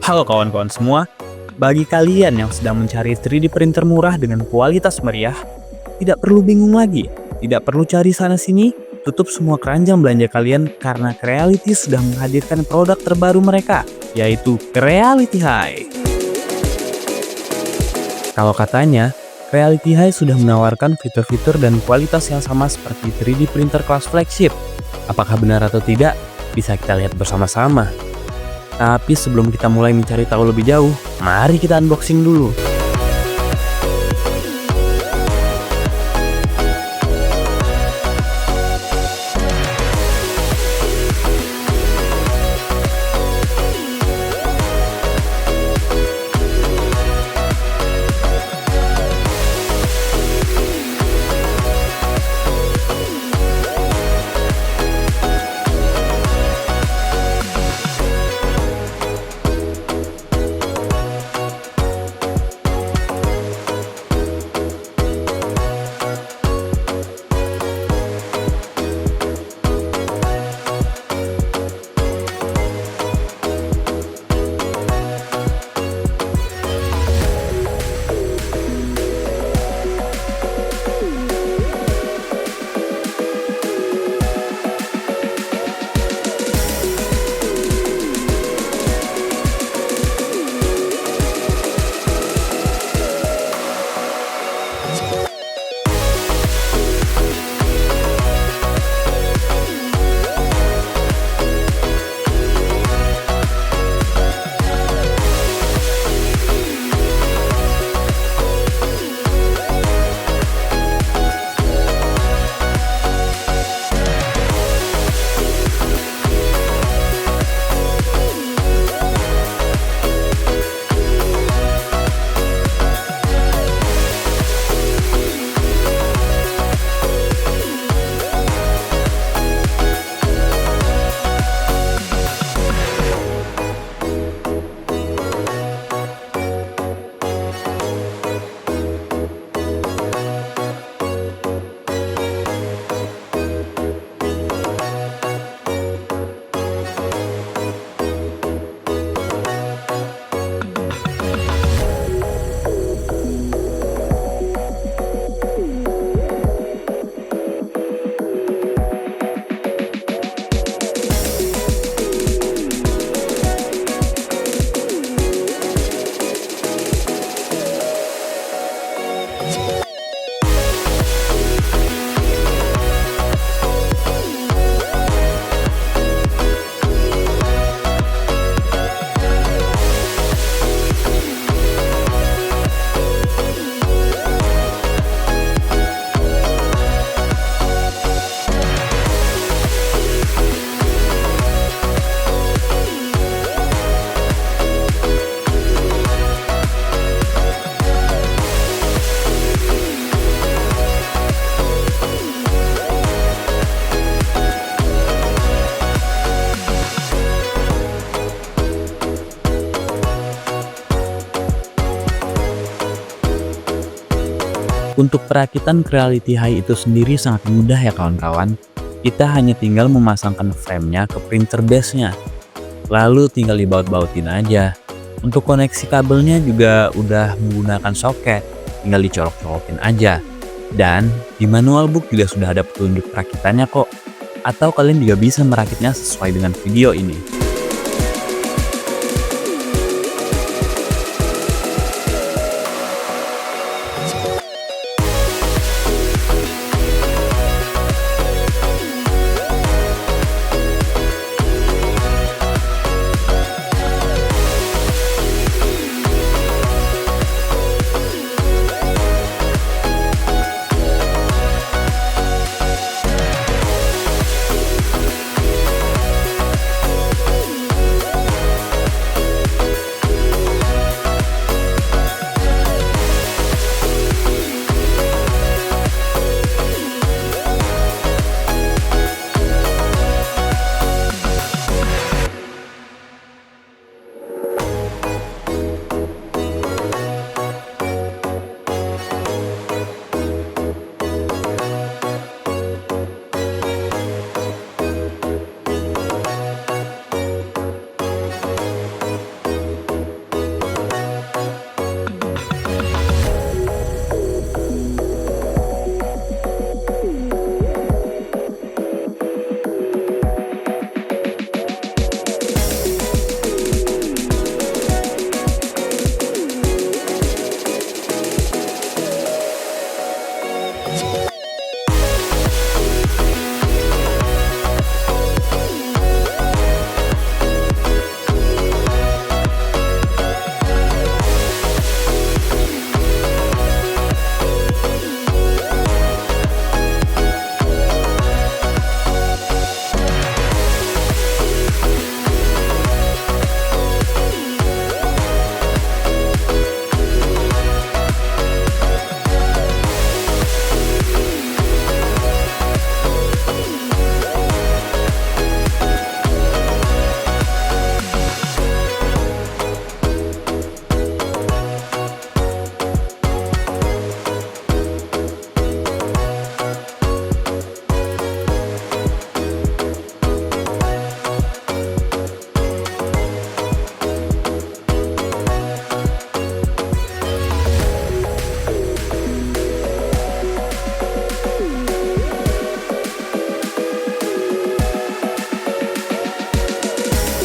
Halo kawan-kawan semua, bagi kalian yang sedang mencari 3D printer murah dengan kualitas meriah, tidak perlu bingung lagi, tidak perlu cari sana-sini, tutup semua keranjang belanja kalian karena Creality sudah menghadirkan produk terbaru mereka, yaitu Creality High. Kalau katanya, Creality High sudah menawarkan fitur-fitur dan kualitas yang sama seperti 3D printer kelas flagship. Apakah benar atau tidak? Bisa kita lihat bersama-sama. Tapi sebelum kita mulai mencari tahu lebih jauh, mari kita unboxing dulu. Untuk perakitan Creality High itu sendiri sangat mudah ya kawan-kawan. Kita hanya tinggal memasangkan frame-nya ke printer base-nya. Lalu tinggal dibaut-bautin aja. Untuk koneksi kabelnya juga udah menggunakan soket, tinggal dicolok-colokin aja. Dan di manual book juga sudah ada petunjuk perakitannya kok. Atau kalian juga bisa merakitnya sesuai dengan video ini.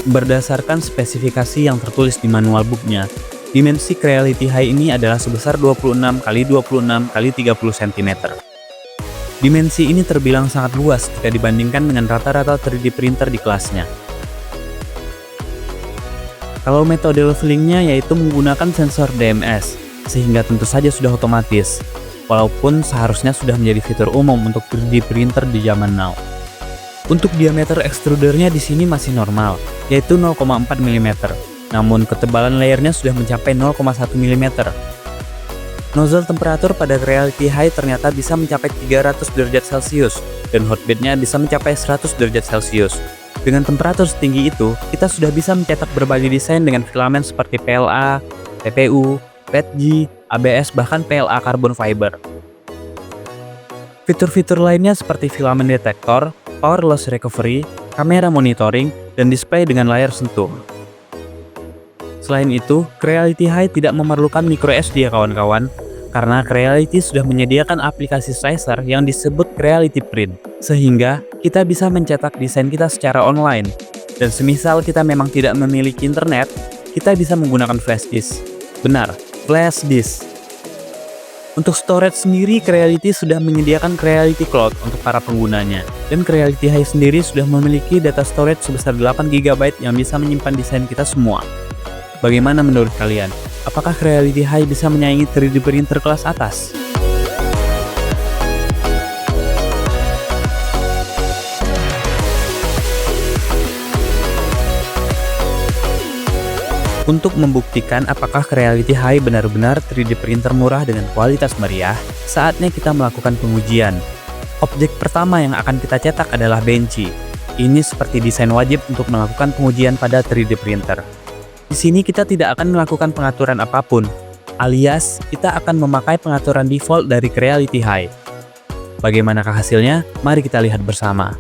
Berdasarkan spesifikasi yang tertulis di manual booknya, dimensi Creality High ini adalah sebesar 26 x 26 x 30 cm. Dimensi ini terbilang sangat luas jika dibandingkan dengan rata-rata 3D printer di kelasnya. Kalau metode levelingnya yaitu menggunakan sensor DMS, sehingga tentu saja sudah otomatis, walaupun seharusnya sudah menjadi fitur umum untuk 3D printer di zaman now. Untuk diameter extrudernya di sini masih normal, yaitu 0,4 mm, namun ketebalan layernya sudah mencapai 0,1 mm. Nozzle temperatur pada Creality High ternyata bisa mencapai 300 derajat Celcius, dan hotbednya bisa mencapai 100 derajat Celcius. Dengan temperatur setinggi itu, kita sudah bisa mencetak berbagai desain dengan filamen seperti PLA, TPU, PETG, ABS, bahkan PLA carbon fiber. Fitur-fitur lainnya seperti filamen detektor, power loss recovery, kamera monitoring, dan display dengan layar sentuh. Selain itu, Creality High tidak memerlukan microSD ya kawan-kawan, karena Creality sudah menyediakan aplikasi slicer yang disebut Creality Print, sehingga kita bisa mencetak desain kita secara online. Dan semisal kita memang tidak memiliki internet, kita bisa menggunakan flash disk. Benar, flash disk. Untuk storage sendiri, Creality sudah menyediakan Creality Cloud untuk para penggunanya. Dan Creality High sendiri sudah memiliki data storage sebesar 8 GB yang bisa menyimpan desain kita semua. Bagaimana menurut kalian? Apakah Creality High bisa menyaingi 3D printer kelas atas? Untuk membuktikan apakah Creality High benar-benar 3D printer murah dengan kualitas meriah, saatnya kita melakukan pengujian. Objek pertama yang akan kita cetak adalah benci. Ini seperti desain wajib untuk melakukan pengujian pada 3D printer. Di sini kita tidak akan melakukan pengaturan apapun, alias kita akan memakai pengaturan default dari Creality High. Bagaimanakah hasilnya? Mari kita lihat bersama.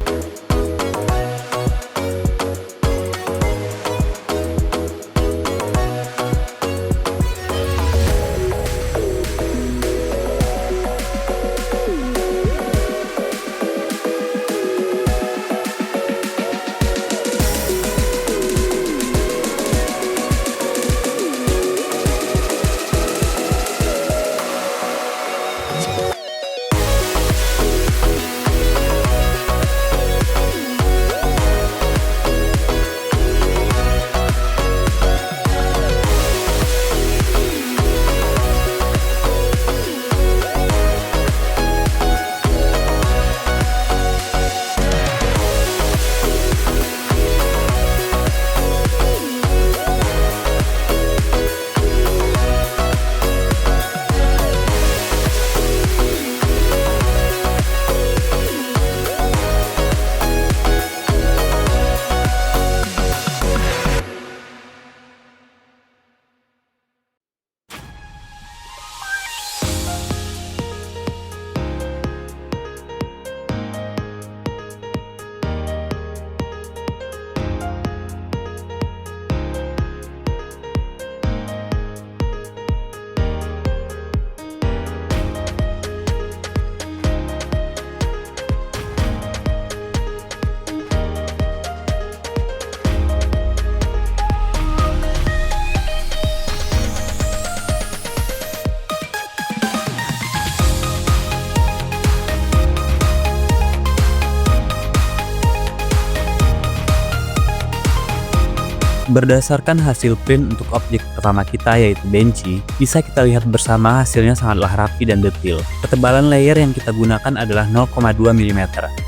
Berdasarkan hasil print untuk objek pertama kita yaitu benci, bisa kita lihat bersama hasilnya sangatlah rapi dan detail. Ketebalan layer yang kita gunakan adalah 0,2 mm,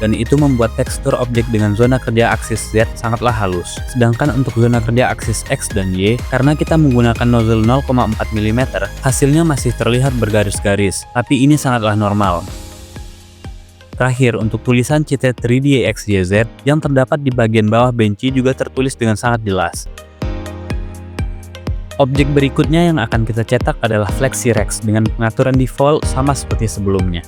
dan itu membuat tekstur objek dengan zona kerja aksis Z sangatlah halus. Sedangkan untuk zona kerja aksis X dan Y, karena kita menggunakan nozzle 0,4 mm, hasilnya masih terlihat bergaris-garis, tapi ini sangatlah normal. Terakhir, untuk tulisan CT 3D XYZ yang terdapat di bagian bawah benci juga tertulis dengan sangat jelas. Objek berikutnya yang akan kita cetak adalah FlexiRex dengan pengaturan default sama seperti sebelumnya.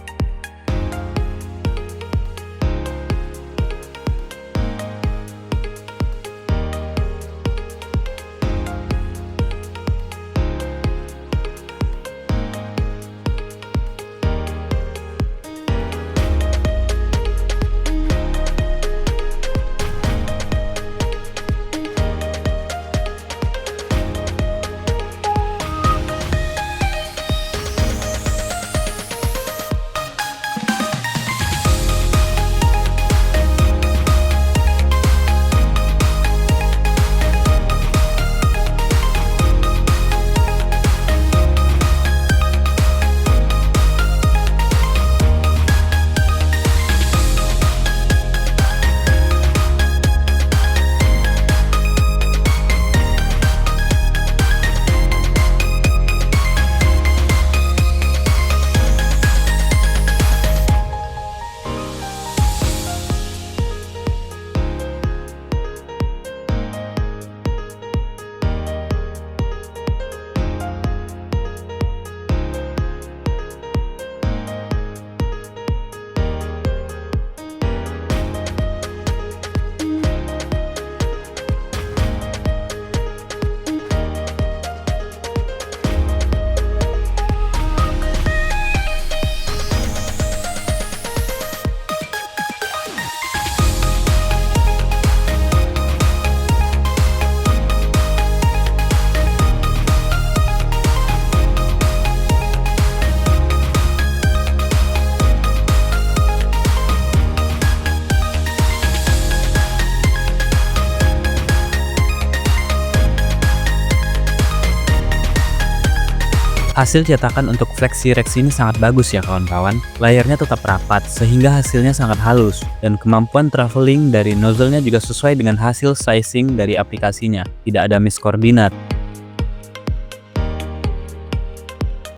Hasil cetakan untuk FlexiRex ini sangat bagus ya kawan-kawan. Layarnya tetap rapat sehingga hasilnya sangat halus, dan kemampuan traveling dari nozzle-nya juga sesuai dengan hasil sizing dari aplikasinya. Tidak ada miskoordinat.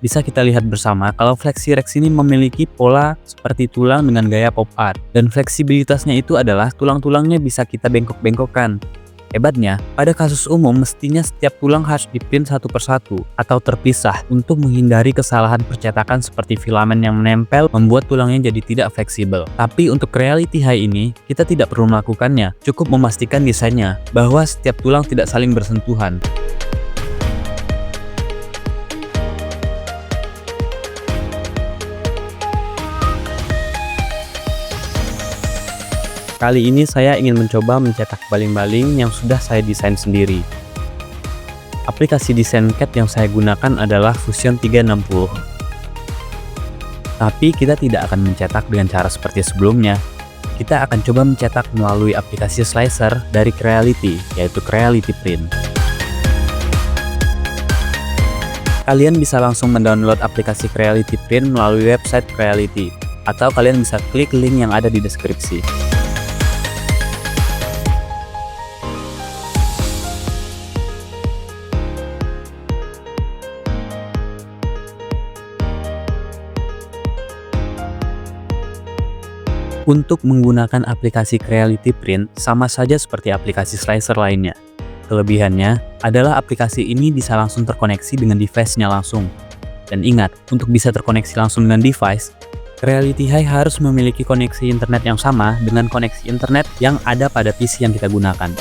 Bisa kita lihat bersama kalau FlexiRex ini memiliki pola seperti tulang dengan gaya pop art, dan fleksibilitasnya itu adalah tulang-tulangnya bisa kita bengkok-bengkokkan. Hebatnya, pada kasus umum mestinya setiap tulang harus diprint satu persatu atau terpisah untuk menghindari kesalahan percetakan seperti filamen yang menempel membuat tulangnya jadi tidak fleksibel. Tapi untuk Creality High ini, kita tidak perlu melakukannya, cukup memastikan desainnya bahwa setiap tulang tidak saling bersentuhan. Kali ini saya ingin mencoba mencetak baling-baling yang sudah saya desain sendiri. Aplikasi desain CAD yang saya gunakan adalah Fusion 360. Tapi kita tidak akan mencetak dengan cara seperti sebelumnya. Kita akan coba mencetak melalui aplikasi slicer dari Creality, yaitu Creality Print. Kalian bisa langsung mendownload aplikasi Creality Print melalui website Creality, atau kalian bisa klik link yang ada di deskripsi. Untuk menggunakan aplikasi Creality Print sama saja seperti aplikasi slicer lainnya. Kelebihannya adalah aplikasi ini bisa langsung terkoneksi dengan device-nya langsung. Dan ingat, untuk bisa terkoneksi langsung dengan device, Creality High harus memiliki koneksi internet yang sama dengan koneksi internet yang ada pada PC yang kita gunakan.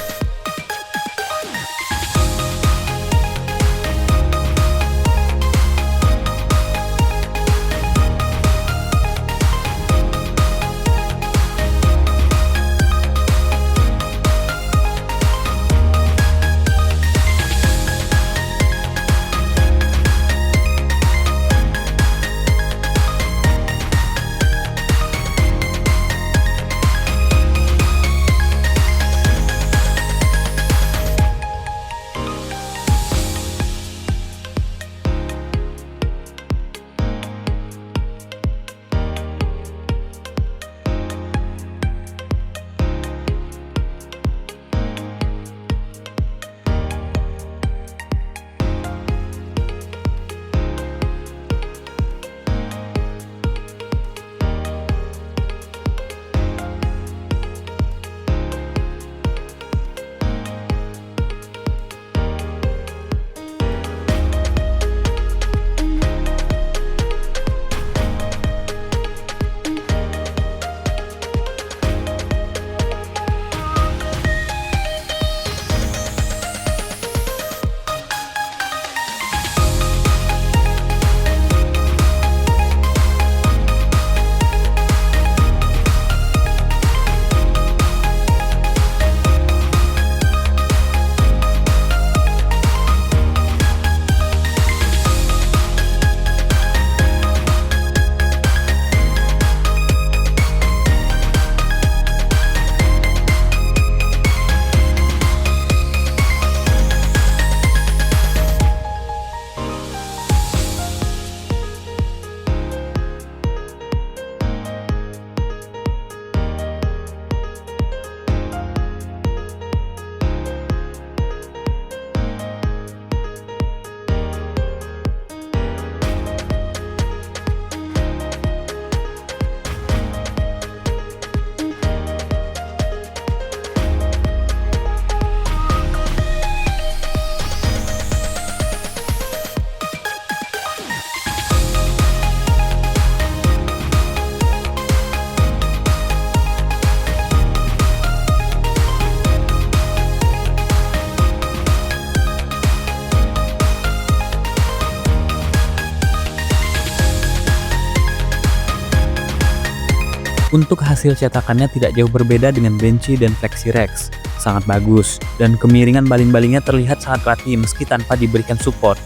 Untuk hasil cetakannya tidak jauh berbeda dengan Benchy dan FlexiRex, sangat bagus, dan kemiringan baling-balingnya terlihat sangat rapi meski tanpa diberikan support.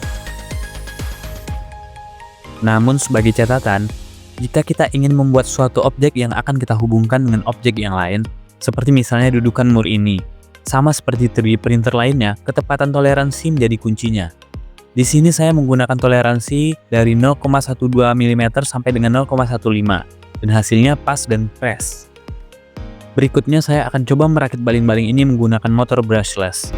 Namun sebagai catatan, jika kita ingin membuat suatu objek yang akan kita hubungkan dengan objek yang lain, seperti misalnya dudukan mur ini, sama seperti 3D printer lainnya, ketepatan toleransi menjadi kuncinya. Di sini saya menggunakan toleransi dari 0,12 mm sampai dengan 0,15 dan hasilnya pas dan fresh. Berikutnya saya akan coba merakit baling-baling ini menggunakan motor brushless.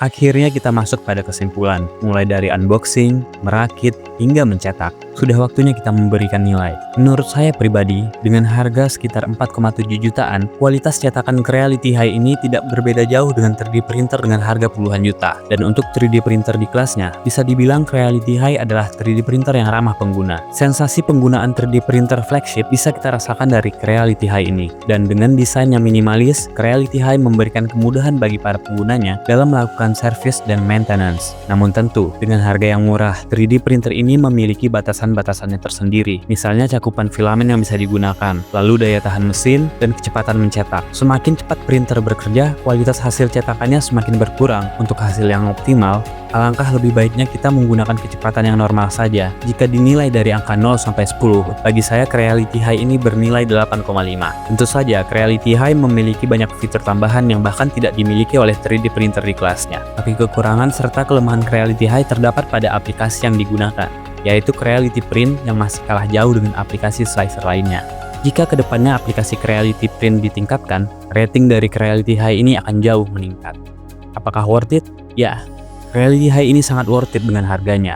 Akhirnya kita masuk pada kesimpulan, mulai dari unboxing, merakit, hingga mencetak. Sudah waktunya kita memberikan nilai. Menurut saya pribadi, dengan harga sekitar 4,7 jutaan, kualitas cetakan Creality High ini tidak berbeda jauh dengan 3D printer dengan harga puluhan juta. Dan untuk 3D printer di kelasnya, bisa dibilang Creality High adalah 3D printer yang ramah pengguna. Sensasi penggunaan 3D printer flagship bisa kita rasakan dari Creality High ini. Dan dengan desain yang minimalis, Creality High memberikan kemudahan bagi para penggunanya dalam melakukan service dan maintenance. Namun tentu, dengan harga yang murah, 3D printer ini memiliki batasan-batasannya tersendiri. Misalnya cakupan filamen yang bisa digunakan, lalu daya tahan mesin, dan kecepatan mencetak. Semakin cepat printer bekerja, kualitas hasil cetakannya semakin berkurang. Untuk hasil yang optimal, alangkah lebih baiknya kita menggunakan kecepatan yang normal saja. Jika dinilai dari angka 0 sampai 10, bagi saya Creality High ini bernilai 8,5. Tentu saja, Creality High memiliki banyak fitur tambahan yang bahkan tidak dimiliki oleh 3D printer di kelasnya. Tapi kekurangan serta kelemahan Creality High terdapat pada aplikasi yang digunakan, yaitu Creality Print yang masih kalah jauh dengan aplikasi slicer lainnya. Jika kedepannya aplikasi Creality Print ditingkatkan, rating dari Creality High ini akan jauh meningkat. Apakah worth it? Ya, Creality High ini sangat worth it dengan harganya.